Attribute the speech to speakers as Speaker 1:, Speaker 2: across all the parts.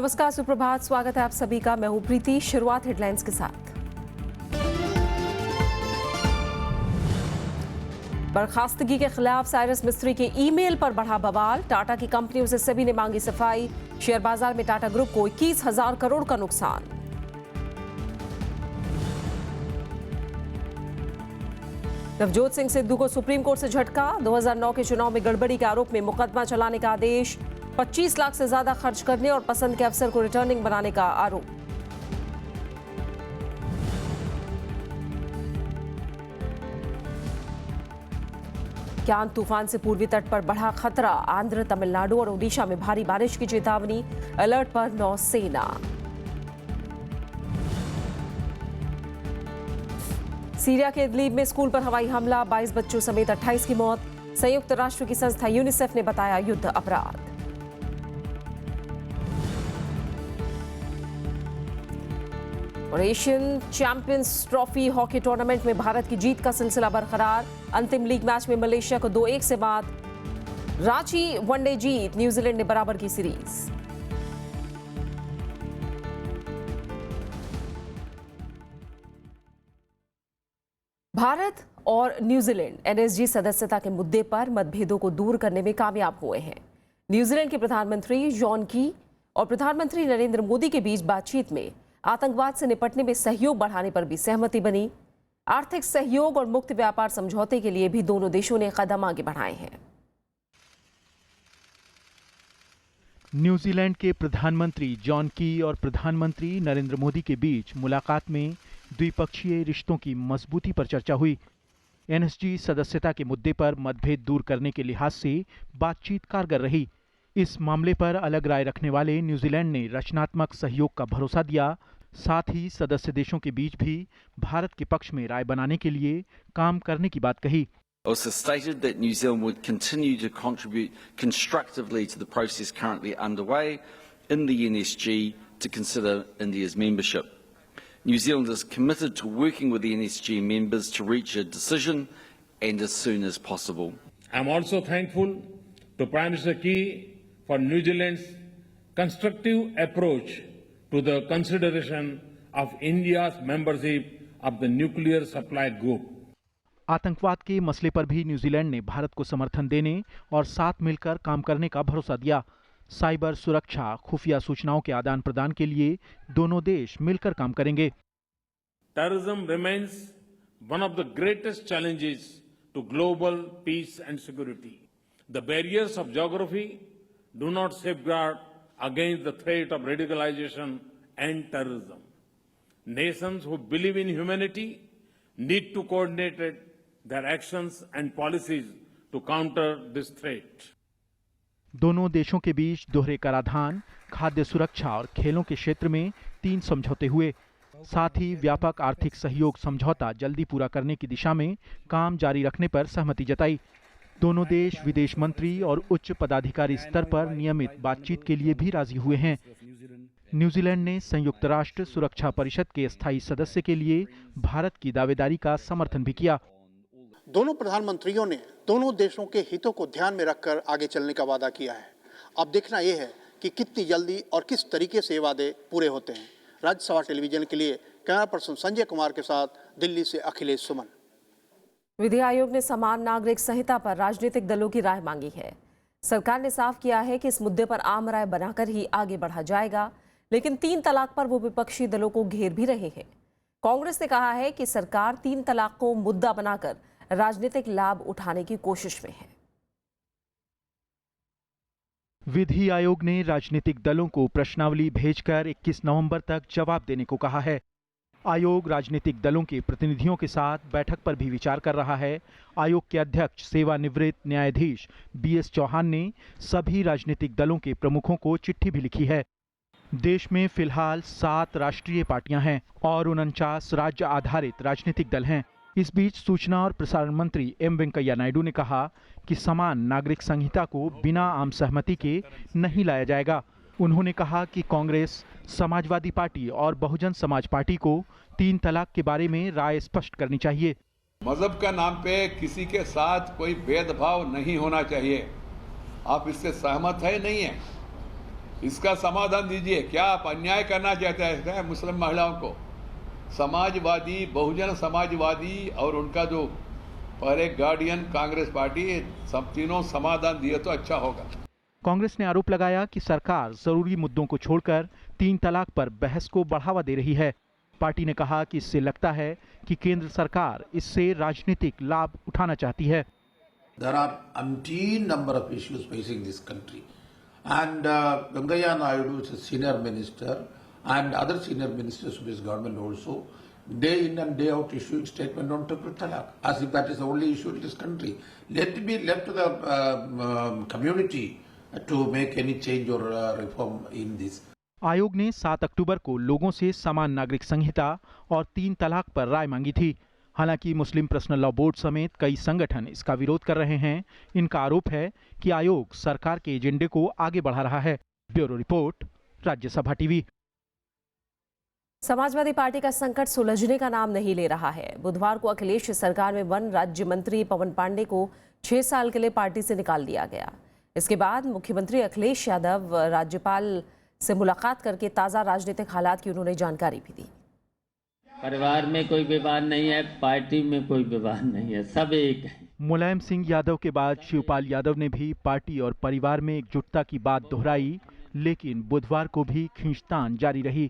Speaker 1: नमस्कार, सुप्रभात। स्वागत है आप सभी का। मैं हूं प्रीति। शुरुआत हेडलाइंस के साथ। बर्खास्तगी के खिलाफ साइरस मिस्त्री के ईमेल पर बढ़ा बवाल। टाटा की कंपनियों से सेबी ने मांगी सफाई। शेयर बाजार में टाटा ग्रुप को 21,000 करोड़ का नुकसान। नवजोत सिंह सिद्धू को सुप्रीम कोर्ट से झटका। 2009 के चुनाव में गड़बड़ी के आरोप में मुकदमा चलाने का आदेश। 25 लाख से ज्यादा खर्च करने और पसंद के अफसर को रिटर्निंग बनाने का आरोप। क्यान तूफान से पूर्वी तट पर बढ़ा खतरा। आंध्र, तमिलनाडु और ओडिशा में भारी बारिश की चेतावनी। अलर्ट पर नौसेना। सीरिया के इदलिब में स्कूल पर हवाई हमला। 22 बच्चों समेत 28 की मौत। संयुक्त राष्ट्र की संस्था यूनिसेफ ने बताया युद्ध अपराध। और Asian champions trophy hockey tournament में भारत की जीत का सिलसिला बरकरार। अंतिम लीग मैच में मलेशिया को 2-1 से मात। रांची वनडे जीत। न्यूजीलैंड ने बराबर की सीरीज। भारत और न्यूजीलैंड एनएसजी सदस्यता के मुद्दे पर मतभेदों को दूर करने में कामयाब हुए हैं। न्यूजीलैंड के प्रधानमंत्री जॉन की और प्रधानमंत्री नरेंद्र मोदी के बीच बातचीत में आतंकवाद से निपटने में सहयोग बढ़ाने पर भी सहमति बनी। आर्थिक सहयोग और मुक्त व्यापार समझौते के लिए भी दोनों देशों ने कदम आगे बढ़ाए हैं।
Speaker 2: न्यूजीलैंड के प्रधानमंत्री जॉन की और प्रधानमंत्री नरेंद्र मोदी के बीच मुलाकात में द्विपक्षीय रिश्तों की मजबूती पर चर्चा हुई। एनएसजी सदस्यता के मुद्दे पर मतभेद दूर करने के लिहाज से बातचीत कारगर रही। इस मामले पर अलग राय रखने वाले न्यूजीलैंड ने रचनात्मक सहयोग का भरोसा दिया। साथ ही सदस्य देशों के बीच भी भारत के पक्ष में राय बनाने के लिए काम करने की बात कही।
Speaker 3: Also stated that New Zealand would continue to contribute constructively to the process currently underway in the NSG to consider India's membership. New Zealand is committed to working with the NSG members to reach a decision and as soon as possible.
Speaker 4: I am also thankful to Prime Minister Key for New Zealand's constructive approach to the consideration of India's membership of the nuclear supply group.
Speaker 2: आतंकवाद के मसले पर भी New Zealand ने भारत को समर्थन देने और साथ मिलकर काम करने का भरोसा दिया। साइबर सुरक्षा, खुफिया सूचनाओं के आदान प्रदान के लिए दोनों देश मिलकर काम करेंगे।
Speaker 4: Terrorism remains one of the greatest challenges to global peace and security. The barriers of geography do not safeguard against the threat of radicalization and terrorism. Nations who believe in humanity need to coordinate their actions and policies to counter this threat.
Speaker 2: दोनों देशों के बीच दोहरे कराधान, खाद्य सुरक्षा और खेलों के क्षेत्र में 3 समझौते हुए। साथ ही व्यापक आर्थिक सहयोग समझौता जल्दी पूरा करने की दिशा में काम जारी रखने पर सहमति जताई। दोनों देश विदेश मंत्री और उच्च पदाधिकारी स्तर पर नियमित बातचीत के लिए भी राजी हुए हैं। न्यूजीलैंड ने संयुक्त राष्ट्र सुरक्षा परिषद के स्थायी सदस्य के लिए भारत की दावेदारी का समर्थन भी किया।
Speaker 5: दोनों प्रधानमंत्रियों ने दोनों देशों के हितों को ध्यान में रखकर आगे चलने का वादा किया है। अब देखना यह है कि कितनी जल्दी और किस तरीके से ये वादे पूरे होते हैं। राज्यसभा टेलीविजन के लिए कैमरा पर्सन संजय कुमार के साथ दिल्ली से अखिलेश सुमन।
Speaker 1: विधि आयोग ने समान नागरिक संहिता पर राजनीतिक दलों की राय मांगी है। सरकार ने साफ किया है कि इस मुद्दे पर आम राय बनाकर ही आगे बढ़ा जाएगा, लेकिन 3 तलाक पर वो विपक्षी दलों को घेर भी रहे हैं। कांग्रेस ने कहा है कि सरकार 3 तलाक को मुद्दा बनाकर राजनीतिक लाभ उठाने की कोशिश में है।
Speaker 2: विधि आयोग ने राजनीतिक दलों को प्रश्नावली भेजकर 21 नवंबर तक जवाब देने को कहा है। आयोग राजनीतिक दलों के प्रतिनिधियों के साथ बैठक पर भी विचार कर रहा है। आयोग के अध्यक्ष सेवानिवृत्त न्यायाधीश बीएस चौहान ने सभी राजनीतिक दलों के प्रमुखों को चिट्ठी भी लिखी है। देश में फिलहाल 7 राष्ट्रीय पार्टियां हैं और 49 राज्य आधारित राजनीतिक दल हैं। इस बीच सूचना और प्रसारण मंत्री एम वेंकैया नायडू ने कहा कि समान नागरिक संहिता को बिना आम सहमति के नहीं लाया जाएगा। उन्होंने कहा कि कांग्रेस, समाजवादी पार्टी और बहुजन समाज पार्टी को 3 तलाक के बारे में राय स्पष्ट करनी चाहिए।
Speaker 6: मजहब का नाम पे किसी के साथ कोई भेदभाव नहीं होना चाहिए। आप इससे सहमत है नहीं है? इसका समाधान दीजिए। क्या आप अन्याय करना चाहते हैं मुस्लिम महिलाओं को? समाजवादी, बहुजन समाजवादी और उनका जो पहले गार्डियन कांग्रेस पार्टी, सब तीनों समाधान दिए तो अच्छा होगा।
Speaker 2: कांग्रेस ने आरोप लगाया कि सरकार जरूरी मुद्दों को छोड़कर 3 तलाक पर बहस को बढ़ावा दे रही है। पार्टी ने कहा कि इससे लगता है कि केंद्र सरकार इससे राजनीतिक लाभ उठाना चाहती है।
Speaker 7: There are umpteen number of issues facing this country, and Venkaiah Naidu is a senior minister, and other senior ministers of his government also, day in and day out issuing statement on triple talaq, as if that is the only issue in this country. Let it be left to the community to make any change or reform in this.
Speaker 2: आयोग ने 7 अक्टूबर को लोगों से समान नागरिक संहिता और 3 तलाक पर राय मांगी थी। हालांकि मुस्लिम पर्सनल लॉ बोर्ड समेत कई संगठन इसका विरोध कर रहे हैं। इनका आरोप है कि आयोग सरकार के एजेंडे को आगे बढ़ा रहा है। Bureau report, Rajya Sabha TV.
Speaker 1: Samajwadi party का संकट सुलझने का नाम नहीं ले रहा है। बुधवार को अखिलेश सरकार में वन राज्य मंत्री पवन पांडे को 6 साल के लिए पार्टी से निकाल दिया गया। इसके बाद मुख्यमंत्री अखिलेश यादव राज्यपाल से मुलाकात करके ताज़ा राजनीतिक हालात की उन्होंने जानकारी भी दी।
Speaker 8: परिवार में कोई विवाद नहीं है, पार्टी में कोई विवाद नहीं है, सब एक है।
Speaker 2: मुलायम सिंह यादव के बाद शिवपाल यादव ने भी पार्टी और परिवार में एकजुटता की बात दोहराई, लेकिन बुधवार को भी खींचतान जारी रही।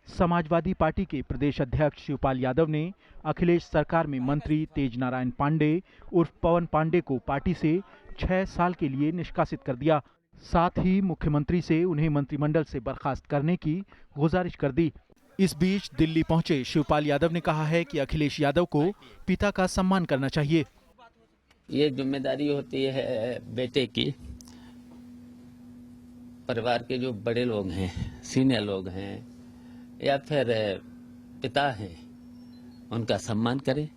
Speaker 2: समाजवादी पार्टी के प्रदेश अध्यक्ष शिवपाल यादव ने अखिलेश सरकार में मंत्री तेज नारायण पांडे उर्फ पवन पांडे को पार्टी से 6 साल के लिए निष्कासित कर दिया। साथ ही मुख्यमंत्री से उन्हें मंत्रिमंडल से बर्खास्त करने की गुजारिश कर दी। इस बीच दिल्ली पहुंचे शिवपाल यादव ने कहा है कि अखिलेश यादव को पिता का सम्मान करना चाहिए।
Speaker 8: ये जिम्मेदारी होती है बेटे की। परिवार के जो बड़े लोग हैं, सीनियर लोग हैं या फिर पिता हैं, उनका सम्मान करें,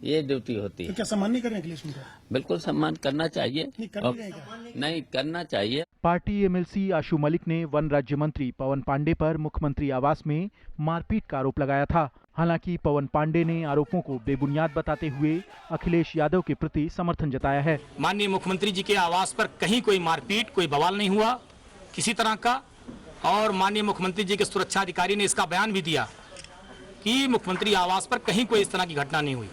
Speaker 8: ये ड्यूटी होती है।
Speaker 5: तो क्या सम्मान नहीं करें अखिलेश उनका?
Speaker 8: बिल्कुल सम्मान करना चाहिए। नहीं करना चाहिए।
Speaker 2: पार्टी एमएलसी आशु मलिक ने वन राज्य मंत्री पवन पांडे पर मुख्यमंत्री आवास में मारपीट का आरोप लगाया था। हालांकि पवन पांडे ने आरोपों को बेबुनियाद बताते हुए अखिलेश यादव के प्रति समर्थन जताया है।
Speaker 9: माननीय मुख्यमंत्री जी के आवास पर कहीं कोई मारपीट, कोई बवाल नहीं हुआ किसी तरह का, और माननीय मुख्यमंत्री जी के सुरक्षा अधिकारी ने इसका बयान भी दिया कि मुख्यमंत्री आवास पर कहीं कोई इस तरह की घटना नहीं हुई।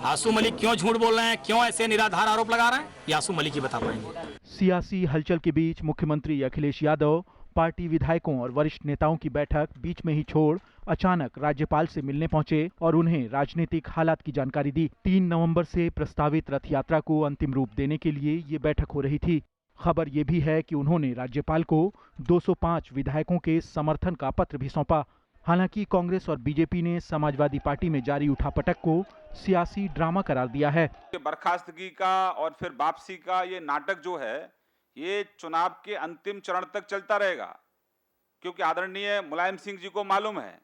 Speaker 9: आशु मलिक क्यों झूठ बोल रहे हैं, क्यों ऐसे निराधार आरोप लगा रहे हैं, ये आशु मलिक ही बता पाएंगे।
Speaker 2: सियासी हलचल के बीच मुख्यमंत्री अखिलेश यादव पार्टी विधायकों और वरिष्ठ नेताओं की बैठक बीच में ही छोड़ अचानक राज्यपाल से मिलने पहुंचे और उन्हें राजनीतिक हालात की जानकारी दी। 3 नवंबर से प्रस्तावित रथ यात्रा को अंतिम रूप देने के लिए ये बैठक हो रही थी। खबर ये भी है कि उन्होंने राज्यपाल को 205 विधायकों के समर्थन का पत्र भी सौंपा। हालांकि कांग्रेस और बीजेपी ने समाजवादी पार्टी में जारी उठापटक को सियासी ड्रामा करार दिया है।
Speaker 10: बर्खास्तगी का और फिर वापसी का ये नाटक जो है, ये चुनाव के अंतिम चरण तक चलता रहेगा, क्योंकि आदरणीय मुलायम सिंह जी को मालूम है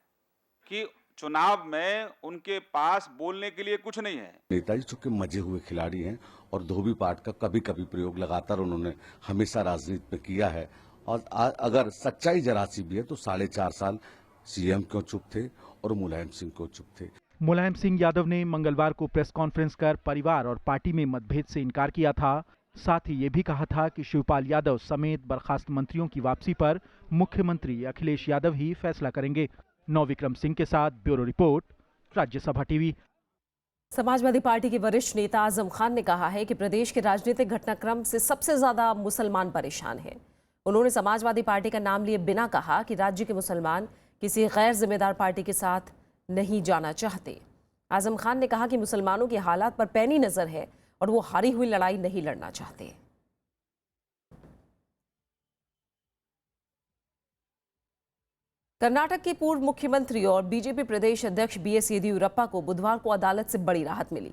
Speaker 10: कि चुनाव में उनके पास बोलने के लिए कुछ नहीं है।
Speaker 11: नेताजी चूंकि मजे हुए खिलाड़ी हैं और धोबी पाट का कभी कभी प्रयोग लगातार उन्होंने हमेशा राजनीति में किया है, और अगर सच्चाई जरा सी भी है तो 4.5 साल सीएम क्यों चुप थे और मुलायम सिंह क्यों चुप थे।
Speaker 2: मुलायम सिंह यादव ने मंगलवार को प्रेस कॉन्फ्रेंस कर परिवार और पार्टी में मतभेद से इनकार किया था। साथ ही ये भी कहा था कि शिवपाल यादव समेत बर्खास्त मंत्रियों की वापसी पर मुख्यमंत्री अखिलेश यादव ही फैसला करेंगे। नवविक्रम सिंह के साथ bureau report, Rajya Sabha TV.
Speaker 1: Samajwadi party के वरिष्ठ नेता आजम खान ने कहा है कि प्रदेश के राजनीतिक घटनाक्रम से सबसे ज्यादा मुसलमान परेशान हैं। उन्होंने समाजवादी पार्टी का नाम लिए बिना कहा कि राज्य के मुसलमान किसी गैर जिम्मेदार पार्टी के साथ नहीं जाना चाहते। आजम खान ने कहा कि मुसलमानों के हालात पर पैनी नजर है और वो हारी हुई लड़ाई नहीं लड़ना चाहते। कर्नाटक के पूर्व मुख्यमंत्री और बीजेपी प्रदेश अध्यक्ष बीएस येदियुरप्पा को बुधवार को अदालत से बड़ी राहत मिली।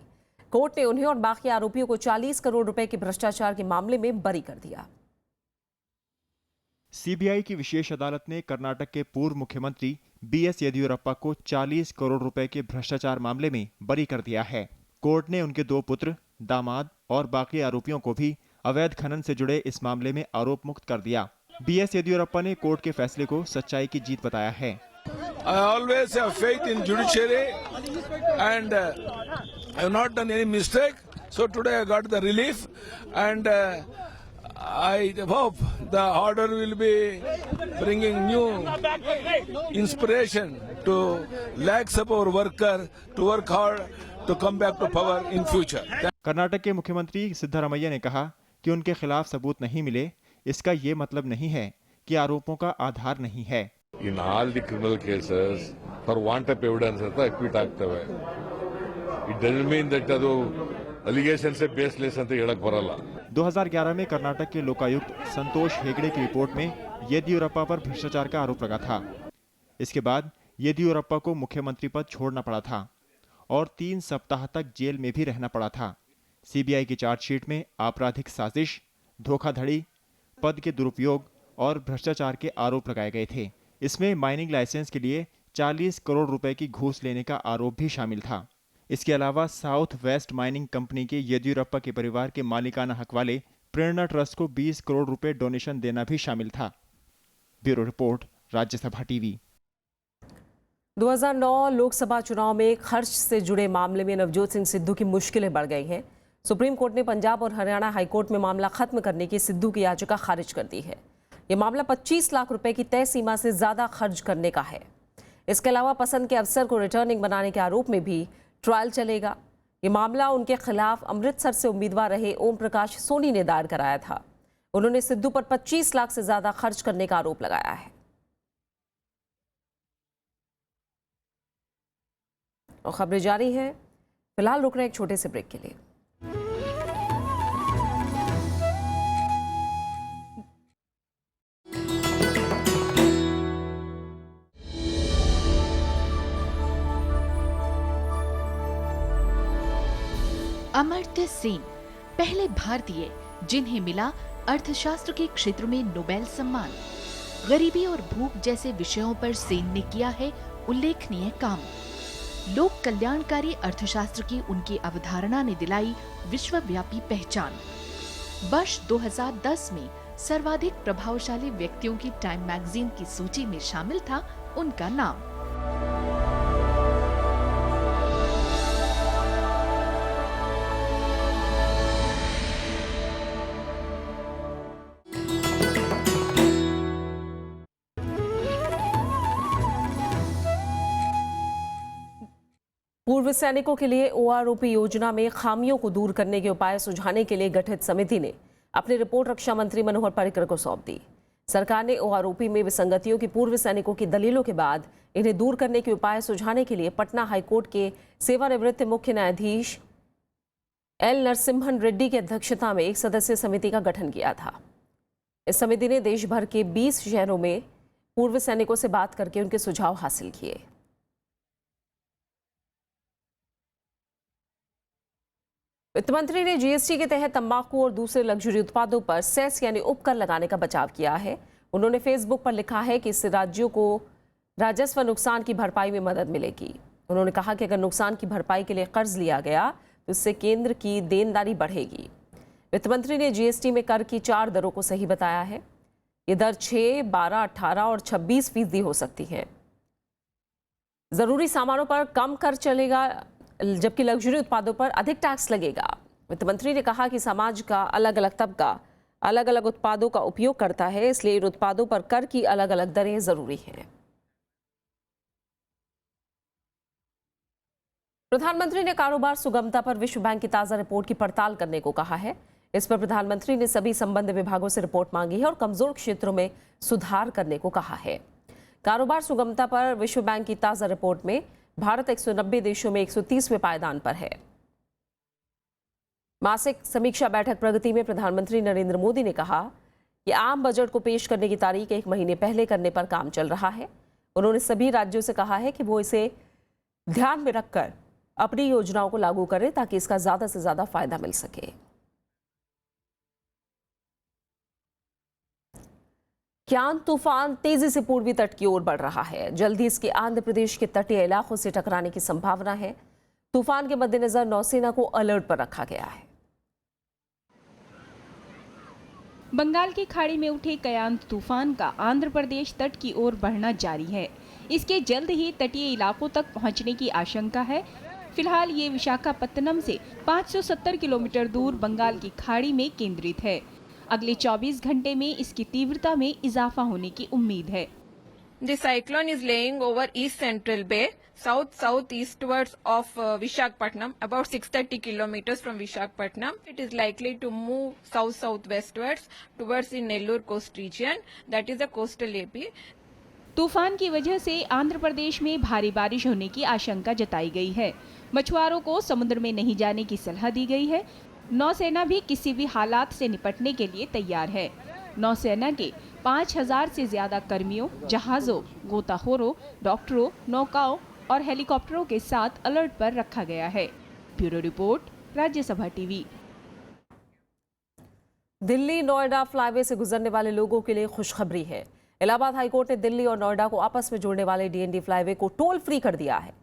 Speaker 1: कोर्ट ने उन्हें और बाकी आरोपियों को 40 करोड़ रुपए के भ्रष्टाचार के मामले में बरी कर दिया।
Speaker 12: सीबीआई की विशेष अदालत ने कर्नाटक के पूर्व मुख्यमंत्री बीएस येदियुरप्पा को 40 करोड़ रुपए के भ्रष्टाचार मामले में बरी कर दिया है। कोर्ट ने उनके 2 पुत्र, दामाद और बाकी आरोपियों को भी अवैध खनन से जुड़े इस मामले में आरोप मुक्त कर दिया। बीएस येदियुरप्पा ने कोर्ट के फैसले को सच्चाई की जीत बताया है।
Speaker 6: I always have faith in judiciary and I have not done any mistake. So today I got the relief and
Speaker 13: I hope the order will be bringing new inspiration to lakhs of our workers to work hard to come back to power in future.
Speaker 12: Karnataka के मुख्यमंत्री सिद्धरामैया ने कहा कि उनके खिलाफ सबूत नहीं मिले, इसका ये मतलब नहीं है कि आरोपों का आधार नहीं है।
Speaker 14: In all the criminal cases, for want of evidence ಅಂತ acquit ಆಗ್ತವೆ. It doesn't mean that ಅದು allegation से baseless ಅಂತ ಹೇಳಕ್ ಬರಲ್ಲ।
Speaker 12: 2011 में कर्नाटक के लोकायुक्त संतोष हेगड़े की रिपोर्ट में येदियुरप्पा पर भ्रष्टाचार का आरोप लगा था। इसके बाद येदियुरप्पा को मुख्यमंत्री पद छोड़ना पड़ा था और 3 सप्ताह तक जेल में भी रहना पड़ा था। सीबीआई की चार्जशीट में आपराधिक साजिश, धोखाधड़ी, पद के दुरुपयोग और भ्रष्टाचार के आरोप लगाए गए थे। इसमें माइनिंग लाइसेंस के लिए 40 करोड़ रुपए की घूस लेने का आरोप भी शामिल था। इसके अलावा साउथ वेस्ट माइनिंग कंपनी के येदियुरप्पा के परिवार के मालिकाना हक वाले प्रेरणा ट्रस्ट को 20 करोड़ रुपए डोनेशन देना भी शामिल था। Bureau report, Rajya Sabha TV.
Speaker 1: 2009 Lok Sabha चुनाव में खर्च से जुड़े मामले में नवजोत सिंह सिद्धू की मुश्किलें बढ़ गई हैं। सुप्रीम कोर्ट ने पंजाब और हरियाणा हाईकोर्ट में मामला खत्म करने की सिद्धू की याचिका खारिज कर दी है। ये मामला 25 लाख रुपए की तय सीमा से ज्यादा खर्च करने का है। इसके अलावा पसंद के अफसर को रिटर्निंग बनाने के आरोप में भी ट्रायल चलेगा। ये मामला उनके खिलाफ अमृतसर से उम्मीदवार रहे ओम प्रकाश सोनी ने दायर कराया था। उन्होंने सिद्धू पर 25 लाख से ज्यादा खर्च करने का आरोप लगाया है। और खबरें जारी हैं। फिलहाल रुक रहे एक छोटे से ब्रेक के लिए।
Speaker 15: अमर्त्य सेन पहले भारतीय जिन्हें मिला अर्थशास्त्र के क्षेत्र में नोबेल सम्मान। गरीबी और भूख जैसे विषयों पर सेन ने किया है उल्लेखनीय काम। लोक कल्याणकारी अर्थशास्त्र की उनकी अवधारणा ने दिलाई विश्वव्यापी पहचान। वर्ष 2010 में सर्वाधिक प्रभावशाली व्यक्तियों की टाइम मैगजीन की सूची में शामिल था उनका नाम।
Speaker 1: पूर्व सैनिकों के लिए ओआरओपी योजना में खामियों को दूर करने के उपाय सुझाने के लिए गठित समिति ने अपनी रिपोर्ट रक्षा मंत्री मनोहर पर्रिकर को सौंप दी। सरकार ने ओआरओपी में विसंगतियों की पूर्व सैनिकों की दलीलों के बाद इन्हें दूर करने के उपाय सुझाने के लिए पटना हाईकोर्ट के सेवानिवृत्त मुख्य न्यायाधीश एल नरसिम्हन रेड्डी की अध्यक्षता में एक सदस्यीय समिति का गठन किया था। इस समिति ने देश भर के 20 शहरों में पूर्व सैनिकों से बात करके उनके सुझाव हासिल किए। वित्त मंत्री ने जीएसटी के तहत तंबाकू और दूसरे लग्जरी उत्पादों पर सेस यानी उपकर लगाने का बचाव किया है। उन्होंने फेसबुक पर लिखा है कि इससे राज्यों को राजस्व नुकसान की भरपाई में मदद मिलेगी। उन्होंने कहा कि अगर नुकसान की भरपाई के लिए कर्ज लिया गया तो इससे केंद्र की देनदारी बढ़ेगी। वित्त मंत्री ने जीएसटी में कर की 4 दरों को सही बताया है। ये दर 6, 12, 18 और 26% हो सकती है। जरूरी सामानों पर कम कर चलेगा जबकि लग्जरी उत्पादों पर अधिक टैक्स लगेगा। वित्त मंत्री ने कहा कि समाज का अलग अलग तबका अलग अलग उत्पादों का उपयोग करता है, इसलिए इन उत्पादों पर कर की अलग अलग दरें जरूरी हैं। प्रधानमंत्री ने कारोबार सुगमता पर विश्व बैंक की ताजा रिपोर्ट की पड़ताल करने को कहा है। इस पर प्रधानमंत्री ने सभी संबद्ध विभागों से रिपोर्ट मांगी है और कमजोर क्षेत्रों में सुधार करने को कहा है। कारोबार सुगमता पर विश्व बैंक की ताजा रिपोर्ट में भारत 190 देशों में 130वें पायदान पर है। मासिक समीक्षा बैठक प्रगति में प्रधानमंत्री नरेंद्र मोदी ने कहा कि आम बजट को पेश करने की तारीख 1 महीने पहले करने पर काम चल रहा है। उन्होंने सभी राज्यों से कहा है कि वो इसे ध्यान में रखकर अपनी योजनाओं को लागू करें ताकि इसका ज्यादा से ज्यादा फायदा मिल सके। क्यान तूफान तेजी से पूर्वी तट की ओर बढ़ रहा है। जल्द ही इसके आंध्र प्रदेश के तटीय इलाकों से टकराने की संभावना है। तूफान के मद्देनजर नौसेना को अलर्ट पर रखा गया है।
Speaker 16: बंगाल की खाड़ी में उठे क्यान तूफान का आंध्र प्रदेश तट की ओर बढ़ना जारी है। इसके जल्द ही तटीय इलाकों तक पहुंचने की आशंका है। फिलहाल ये विशाखापत्तनम से 570 किलोमीटर दूर बंगाल की खाड़ी में केंद्रित है। अगले 24 घंटे में इसकी तीव्रता में इजाफा होने की उम्मीद है।
Speaker 17: The cyclone is laying over East Central Bay, south-southeastwards of Visakhapatnam, about 630 kilometers from Visakhapatnam. It is likely to move south-southwestwards towards the Nellore coast region, that is the coastal AP.
Speaker 16: तूफान की वजह से आंध्र प्रदेश में भारी बारिश होने की आशंका जताई गई है। मछुआरों को समुद्र में नहीं जाने की सलाह दी गई है। नौसेना भी किसी भी हालात से निपटने के लिए तैयार है। नौसेना के 5000 से ज्यादा कर्मियों, जहाजों, गोताखोरों, डॉक्टरों, नौकाओं और हेलीकॉप्टरों के साथ अलर्ट पर रखा गया है। Bureau report, Rajya Sabha TV.
Speaker 1: Delhi Noida flyway से गुजरने वाले लोगों के लिए खुशखबरी है। इलाहाबाद हाईकोर्ट ने दिल्ली और नोएडा को आपस में जोड़ने वाले डीएनडी फ्लाईवे को टोल फ्री कर दिया है।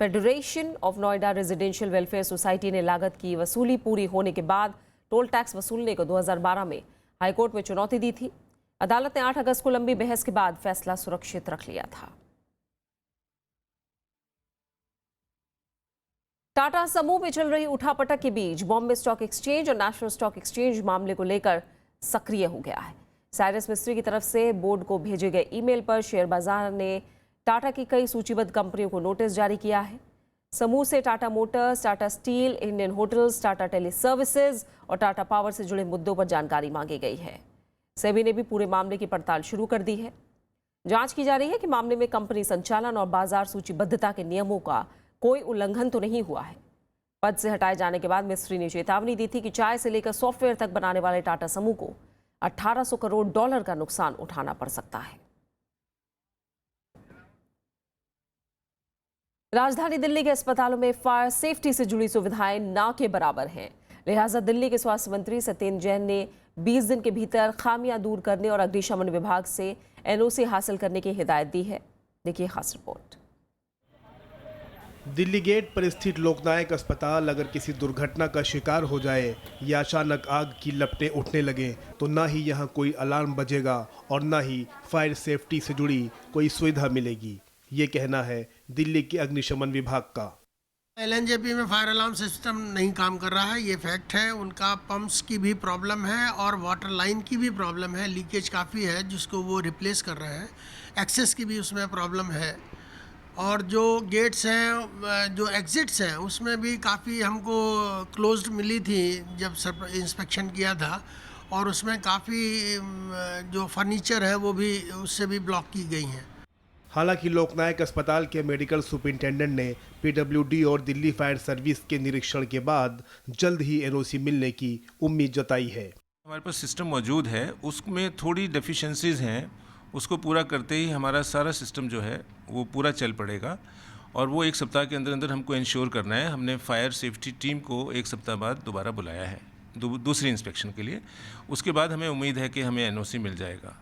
Speaker 1: Federation of Noida residential welfare society ने लागत की वसूली पूरी होने के बाद टोल टैक्स वसूलने को 2012 में हाईकोर्ट में चुनौती दी थी। अदालत ने 8 अगस्त को लंबी बहस के बाद फैसला सुरक्षित रख लिया था। टाटा समूह में चल रही उठापटक के बीच बॉम्बे स्टॉक एक्सचेंज और नेशनल स्टॉक एक्सचेंज मामले को लेकर सक्रिय हो गया है। साइरस मिस्त्री की तरफ से बोर्ड को भेजे गए ईमेल पर शेयर बाजार ने टाटा की कई सूचीबद्ध कंपनियों को नोटिस जारी किया है। समूह से Tata Motors, Tata Steel, Indian Hotels, Tata Teleservices और टाटा पावर से जुड़े मुद्दों पर जानकारी मांगी गई है। सेबी ने भी पूरे मामले की पड़ताल शुरू कर दी है। जांच की जा रही है कि मामले में कंपनी संचालन और बाजार सूचीबद्धता के नियमों का कोई उल्लंघन तो नहीं हुआ है। पद से हटाए जाने के बाद मिस्त्री ने चेतावनी दी थी कि चाय से लेकर सॉफ्टवेयर तक बनाने वाले टाटा समूह को $1800 करोड़ का नुकसान उठाना पड़ सकता है। राजधानी दिल्ली के अस्पतालों में फायर सेफ्टी से जुड़ी सुविधाएं ना के बराबर हैं। लिहाजा दिल्ली के स्वास्थ्य मंत्री सत्येंद्र जैन ने 20 दिन के भीतर खामियां दूर करने और अग्निशमन विभाग से एनओसी हासिल करने की हिदायत दी है। देखिए खास रिपोर्ट।
Speaker 18: दिल्ली गेट पर स्थित लोकनायक अस्पताल अगर किसी दुर्घटना का शिकार हो जाए या अचानक आग की लपटें उठने लगे तो ना ही यहाँ कोई अलार्म बजेगा और ना ही फायर सेफ्टी से जुड़ी कोई सुविधा मिलेगी। ये कहना है दिल्ली के अग्निशमन विभाग का।
Speaker 19: एलएनजेपी में फायर अलार्म सिस्टम नहीं काम कर रहा है, ये फैक्ट है। उनका पंप्स की भी प्रॉब्लम है और वाटर लाइन की भी प्रॉब्लम है, लीकेज काफ़ी है जिसको वो रिप्लेस कर रहे हैं। एक्सेस की भी उसमें प्रॉब्लम है और जो गेट्स हैं, जो एग्जिट्स हैं, उसमें भी काफ़ी हमको क्लोज्ड मिली थी जब इंस्पेक्शन किया था और उसमें काफ़ी जो फर्नीचर है वो भी उससे भी ब्लॉक की गई हैं।
Speaker 18: हालांकि लोकनायक अस्पताल के मेडिकल सुपरिंटेंडेंट ने पीडब्ल्यूडी और दिल्ली फायर सर्विस के निरीक्षण के बाद जल्द ही एनओसी मिलने की उम्मीद जताई है।
Speaker 20: हमारे पास सिस्टम मौजूद है, उसमें थोड़ी डेफिशिएंसीज हैं, उसको पूरा करते ही हमारा सारा सिस्टम जो है वो पूरा चल पड़ेगा और वो 1 सप्ताह के अंदर अंदर हमको इंश्योर करना है। हमने फायर सेफ्टी टीम को 1 सप्ताह बाद दोबारा बुलाया है दूसरी इंस्पेक्शन के लिए। उसके बाद हमें उम्मीद है कि हमें एनओसी मिल जाएगा।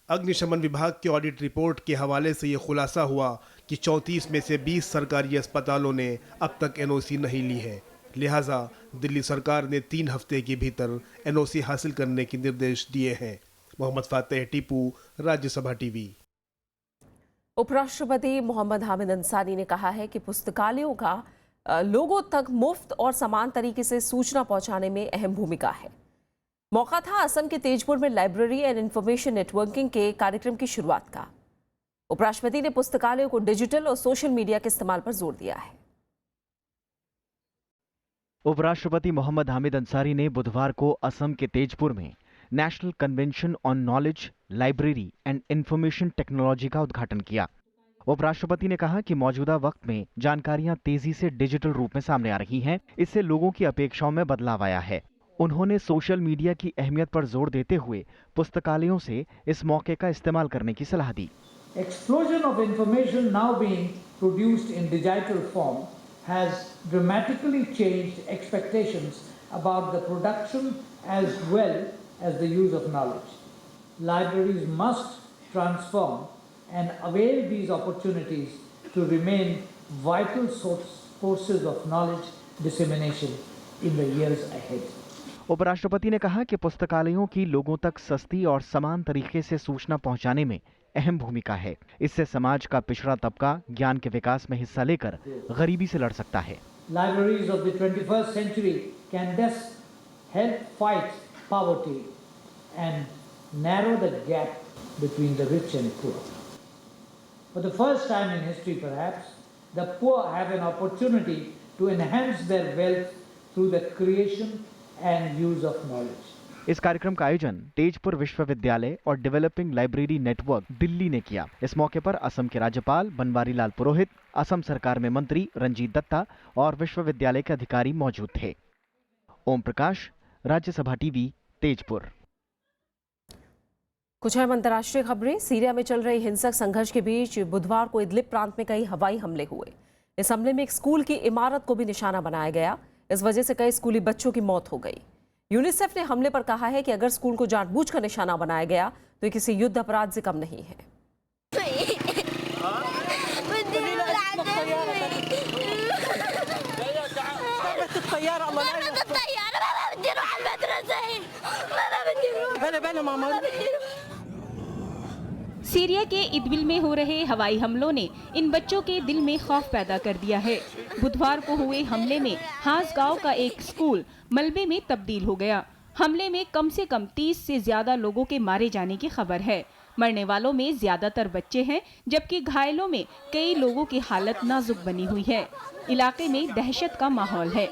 Speaker 18: अग्निशमन विभाग की ऑडिट रिपोर्ट के हवाले से ये खुलासा हुआ कि 34 में से 20 सरकारी अस्पतालों ने अब तक एनओसी नहीं ली है। लिहाजा दिल्ली सरकार ने 3 हफ्ते के भीतर एनओसी हासिल करने के निर्देश दिए हैं। मोहम्मद फातेह टीपू, राज्यसभा टीवी।
Speaker 1: उपराष्ट्रपति मोहम्मद हामिद अंसारी ने कहा है कि पुस्तकालयों का लोगों तक मुफ्त और समान तरीके से सूचना पहुंचाने में अहम भूमिका है। मौका था असम के तेजपुर में लाइब्रेरी एंड इंफॉर्मेशन नेटवर्किंग के कार्यक्रम की शुरुआत का। उपराष्ट्रपति ने पुस्तकालयों को डिजिटल और सोशल मीडिया के इस्तेमाल पर जोर दिया है।
Speaker 2: उपराष्ट्रपति मोहम्मद हामिद अंसारी ने बुधवार को असम के तेजपुर में national convention on knowledge, library and information technology का उद्घाटन किया। उपराष्ट्रपति ने कहा कि मौजूदा वक्त में जानकारियां तेजी से डिजिटल रूप में सामने आ रही हैं। इससे लोगों की अपेक्षाओं में बदलाव आया है। उन्होंने सोशल मीडिया की अहमियत पर जोर देते हुए पुस्तकालयों से इस मौके का इस्तेमाल करने की सलाह दी।
Speaker 21: Explosion of information now being produced in digital form has dramatically changed expectations about the production as well as the use of knowledge. Libraries must transform and avail these opportunities to remain vital sources of knowledge dissemination in the years ahead.
Speaker 2: उपराष्ट्रपति ने कहा कि पुस्तकालयों की लोगों तक सस्ती और समान तरीके से सूचना पहुंचाने में अहम भूमिका है। इससे समाज का पिछड़ा तबका ज्ञान के विकास में हिस्सा लेकर गरीबी से लड़ सकता है।
Speaker 21: Libraries of the 21st century can thus help fight poverty and narrow the gap between the rich and poor. For the first time in history, perhaps, the poor have an opportunity to enhance their wealth through the creation and use of knowledge.
Speaker 2: इस कार्यक्रम का आयोजन तेजपुर विश्वविद्यालय और developing library network Delhi ने किया। इस मौके पर असम के राज्यपाल बनवारी लाल पुरोहित, असम सरकार में मंत्री रंजीत दत्ता और विश्वविद्यालय के अधिकारी मौजूद थे। ओम प्रकाश, राज्यसभा टीवी, तेजपुर।
Speaker 1: कुछ अहम अंतर्राष्ट्रीय खबरें। सीरिया में चल रही हिंसक संघर्ष के बीच बुधवार को इदलिब प्रांत में कई हवाई हमले हुए। इस हमले में एक स्कूल की इमारत को भी निशाना बनाया गया। इस वजह से कई स्कूली बच्चों की मौत हो गई। यूनिसेफ ने हमले पर कहा है कि अगर स्कूल को जानबूझकर निशाना बनाया गया तो ये किसी युद्ध अपराध से कम नहीं है।
Speaker 16: सीरिया के इदबिल में हो रहे हवाई हमलों ने इन बच्चों के दिल में खौफ पैदा कर दिया है। बुधवार को हुए हमले में हास गांव का एक स्कूल मलबे में तब्दील हो गया। हमले में कम से कम 30 से ज्यादा लोगों के मारे जाने की खबर है। मरने वालों में ज्यादातर बच्चे हैं, जबकि घायलों में कई लोगों की हालत नाजुक बनी हुई है। इलाके में दहशत का माहौल है।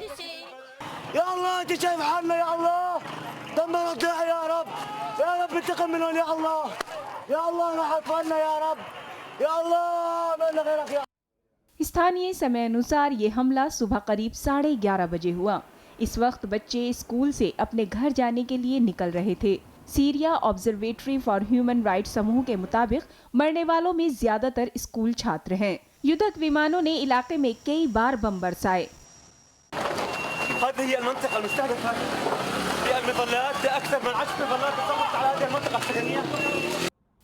Speaker 16: स्थानीय समय अनुसार ये हमला सुबह करीब 11:30 बजे हुआ। इस वक्त बच्चे स्कूल से अपने घर जाने के लिए निकल रहे थे। Syria observatory for human rights समूह के मुताबिक मरने वालों में ज्यादातर स्कूल छात्र हैं। युद्धक विमानों ने इलाके में कई बार बम बरसाए।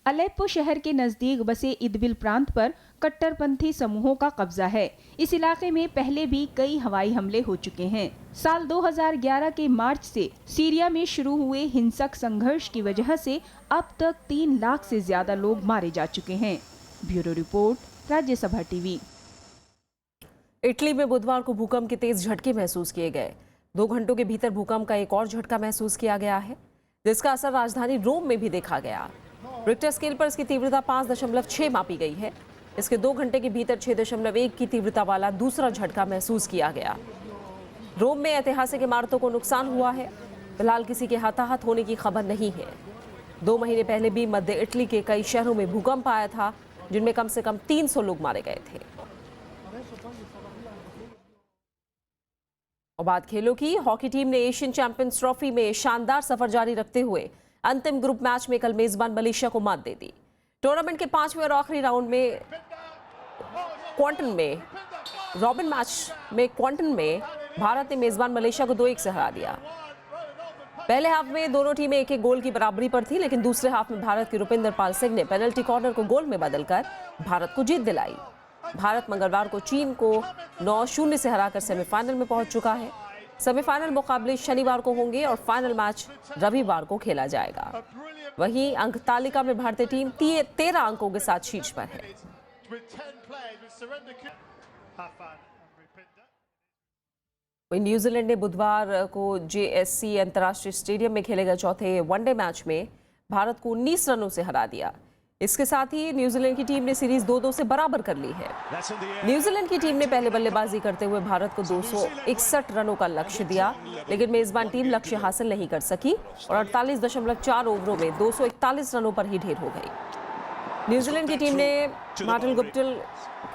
Speaker 16: अलेप्पो शहर के नजदीक बसे इदबिल प्रांत पर कट्टरपंथी समूहों का कब्जा है। इस इलाके में पहले भी कई हवाई हमले हो चुके हैं। साल 2011 के मार्च से सीरिया में शुरू हुए हिंसक संघर्ष की वजह से अब तक 3 लाख से ज्यादा लोग मारे जा चुके हैं। Bureau report, Rajya Sabha TV.
Speaker 1: Italy में बुधवार को भूकंप के तेज झटके महसूस किए गए। 2 घंटों के भीतर भूकंप का एक और झटका महसूस किया गया है, जिसका असर राजधानी रोम में भी देखा गया। रिक्टर स्केल पर इसकी तीव्रता 5.6 मापी गई है। इसके 2 घंटे के भीतर 6.1 की तीव्रता वाला दूसरा झटका महसूस किया गया। रोम में ऐतिहासिक इमारतों को नुकसान हुआ है। फिलहाल किसी के हताहत होने की खबर नहीं है। 2 महीने पहले भी मध्य इटली के कई शहरों में भूकंप आया था, जिनमें कम से कम 300 लोग मारे गए थे। और बात खेलों की। हॉकी टीम ने एशियन चैंपियंस ट्रॉफी में शानदार सफर जारी रखते हुए अंतिम ग्रुप मैच में कल मेजबान मलेशिया को मात दे दी। टूर्नामेंट के 5वें और आखिरी राउंड में रॉबिन मैच में क्वांटन में भारत ने मेजबान मलेशिया को 2-1 से हरा दिया। पहले हाफ में दोनों टीमें 1-1 गोल की बराबरी पर थी, लेकिन दूसरे हाफ में भारत के रुपिंदर पाल सिंह ने पेनल्टी कॉर्नर को गोल में बदलकर भारत को जीत दिलाई। भारत मंगलवार को चीन को 9-0 से हराकर सेमीफाइनल में पहुंच चुका है। सेमीफाइनल मुकाबले शनिवार को होंगे और फाइनल मैच रविवार को खेला जाएगा। वहीं अंक तालिका में भारतीय टीम 13 अंकों के साथ शीर्ष पर है। न्यूजीलैंड ने बुधवार को JSC अंतर्राष्ट्रीय स्टेडियम में खेले गए चौथे वनडे मैच में भारत को 19 रनों से हरा दिया। इसके साथ ही न्यूजीलैंड की टीम ने सीरीज 2-2 से बराबर कर ली है। न्यूजीलैंड की टीम ने पहले बल्लेबाजी करते हुए भारत को 261 रनों का लक्ष्य दिया, लेकिन मेजबान टीम लक्ष्य हासिल नहीं कर सकी और 48.4 ओवरों में 241 रनों पर ही ढेर हो गई। न्यूजीलैंड की टीम ने मार्टिन गुप्टिल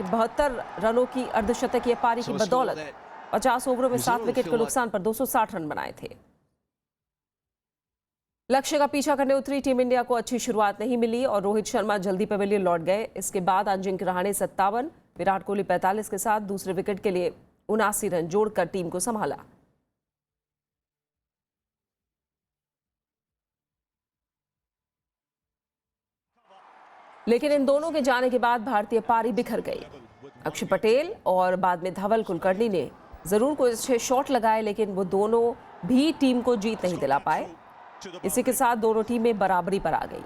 Speaker 1: 72 रनों की अर्धशतकीय पारी की बदौलत 50 ओवरों में 7 विकेट के नुकसान पर 260 रन बनाए थे। लक्ष्य का पीछा करने उतरी टीम इंडिया को अच्छी शुरुआत नहीं मिली और रोहित शर्मा जल्दी पवेलियन लौट गए। इसके बाद अजिंक्य रहाणे 57, विराट कोहली 45 के साथ दूसरे विकेट के लिए 79 रन जोड़कर टीम को संभाला। लेकिन इन दोनों के जाने के बाद भारतीय पारी बिखर गई। अक्षर पटेल और बाद में धवल कुलकर्णी ने जरूर कोई अच्छे शॉट लगाए, लेकिन वो दोनों भी टीम को जीत नहीं दिला पाए। इसी के साथ दोनों टीमें बराबरी पर आ गई।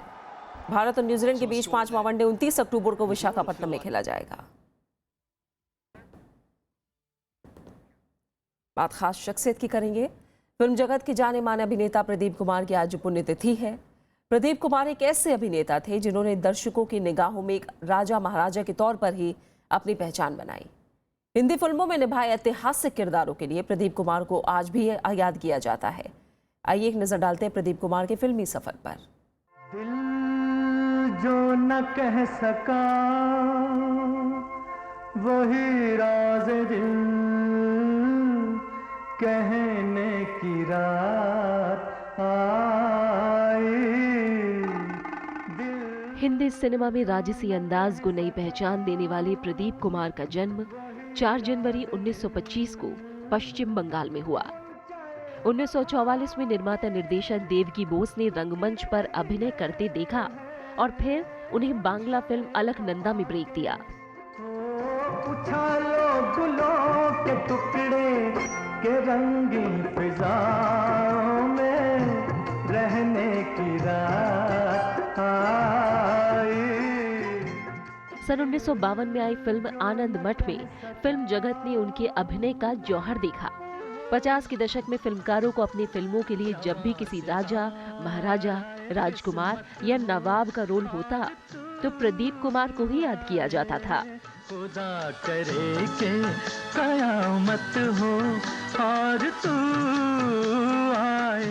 Speaker 1: भारत और न्यूजीलैंड के बीच 5वां वनडे 29 अक्टूबर को विशाखापट्टनम में खेला जाएगा। बात खास शख्सियत की करेंगे। फिल्म जगत के जाने माने अभिनेता प्रदीप कुमार की आज पुण्यतिथि है। प्रदीप कुमार एक ऐसे अभिनेता थे जिन्होंने दर्शकों की निगाहों में एक राजा महाराजा के तौर पर ही अपनी पहचान बनाई। हिंदी फिल्मों में निभाए ऐतिहासिक किरदारों के लिए प्रदीप कुमार को आज भी याद किया जाता है। आइए एक नजर डालते हैं प्रदीप कुमार के फिल्मी सफर पर।
Speaker 3: दिल जो न कह सका वही राज दिल कहने की रात आई।
Speaker 22: हिंदी सिनेमा में राजसी अंदाज को नई पहचान देने वाले प्रदीप कुमार का जन्म 4 जनवरी 1925 को पश्चिम बंगाल में हुआ। 1944 में निर्माता निर्देशक देवकी बोस ने रंगमंच पर अभिनय करते देखा और फिर उन्हें बांग्ला फिल्म अलकनंदा में ब्रेक दिया।
Speaker 3: उछालो गुलों के टुकड़े के रंगीन फिजाओं में रहने की रात आई।
Speaker 22: सन 1952 में आई फिल्म आनंद मठ में फिल्म जगत ने उनके अभिनय का जौहर देखा। 50 के दशक में फिल्मकारों को अपनी फिल्मों के लिए जब भी किसी राजा, महाराजा, राजकुमार या नवाब का रोल होता तो प्रदीप कुमार को ही याद किया जाता था।
Speaker 3: खुदा करे के कयामत हो और तू आए।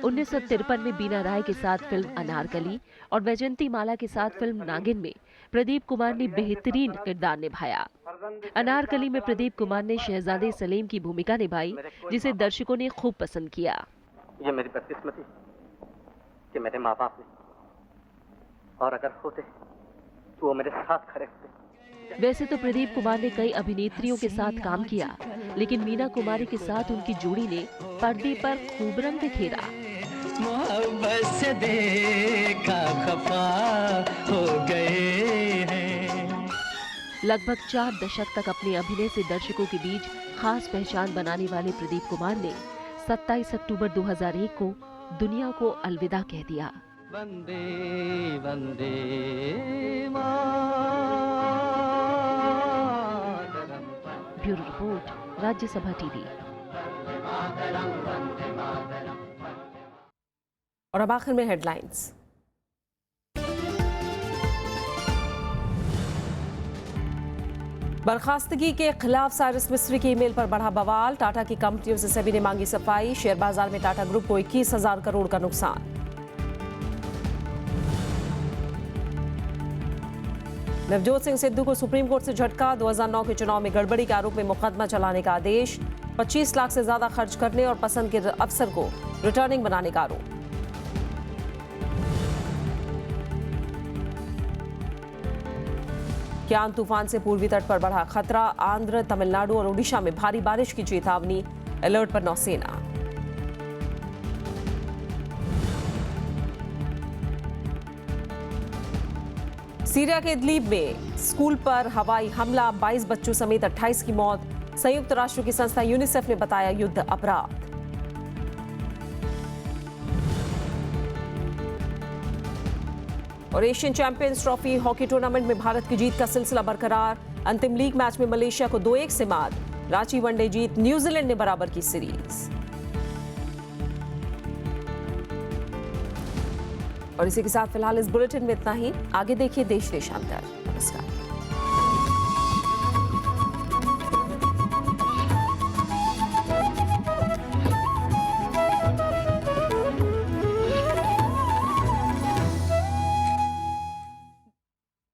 Speaker 22: 1953 में बीना राय के साथ फिल्म अनारकली और वैजंती माला के साथ फिल्म नागिन में प्रदीप कुमार ने बेहतरीन किरदार निभाया। अनारकली में प्रदीप कुमार ने शहजादे सलीम की भूमिका निभाई, जिसे दर्शकों ने खूब पसंद किया।
Speaker 23: ये मेरी बदकिस्मती कि मेरे माँ बाप ने, और अगर होते तो वो मेरे साथ खड़े होते।
Speaker 22: वैसे तो प्रदीप कुमार ने कई अभिनेत्रियों के साथ काम किया, लेकिन मीना कुमारी के साथ उनकी जोड़ी ने पर्दे पर खूब रंग बिखेरा।
Speaker 3: मोहब्बत से देखा खफा हो गए हैं।
Speaker 22: लगभग 4 दशक तक अपने अभिनय से दर्शकों के बीच खास पहचान बनाने वाले प्रदीप कुमार ने 27 अक्टूबर 2001 को दुनिया को अलविदा कह दिया।
Speaker 3: वंदे वंदे
Speaker 22: ब्यूरो रिपोर्ट, राज्यसभा टीवी।
Speaker 1: और अब आखिर में हेडलाइंस। बर्खास्तगी के खिलाफ साइरस मिस्त्री की ईमेल पर बढ़ा बवाल। टाटा की कंपनियों से सेबी ने मांगी सफाई। शेयर बाजार में टाटा ग्रुप को 21,000 करोड़ का नुकसान। नवजोत सिंह सिद्धू को सुप्रीम कोर्ट से झटका। 2009 के चुनाव में गड़बड़ी के आरोप में मुकदमा चलाने का आदेश। 25 लाख से ज्यादा खर्च करने और पसंद के अफसर को रिटर्निंग बनाने का आरोप। क्यान तूफान से पूर्वी तट पर बढ़ा खतरा। आंध्र, तमिलनाडु और ओडिशा में भारी बारिश की चेतावनी। अलर्ट पर नौसेना। सीरिया के इदलिब में स्कूल पर हवाई हमला। 22 बच्चों समेत 28 की मौत। संयुक्त राष्ट्र की संस्था यूनिसेफ ने बताया युद्ध अपराध। और Asian champions trophy hockey tournament में भारत की जीत का सिलसिला बरकरार। अंतिम लीग मैच में मलेशिया को 2-1 से मात। रांची वनडे जीत। न्यूजीलैंड ने बराबर की सीरीज। और इसी के साथ फिलहाल इस बुलेटिन में इतना ही। आगे देखिए देश देशांतर। नमस्कार।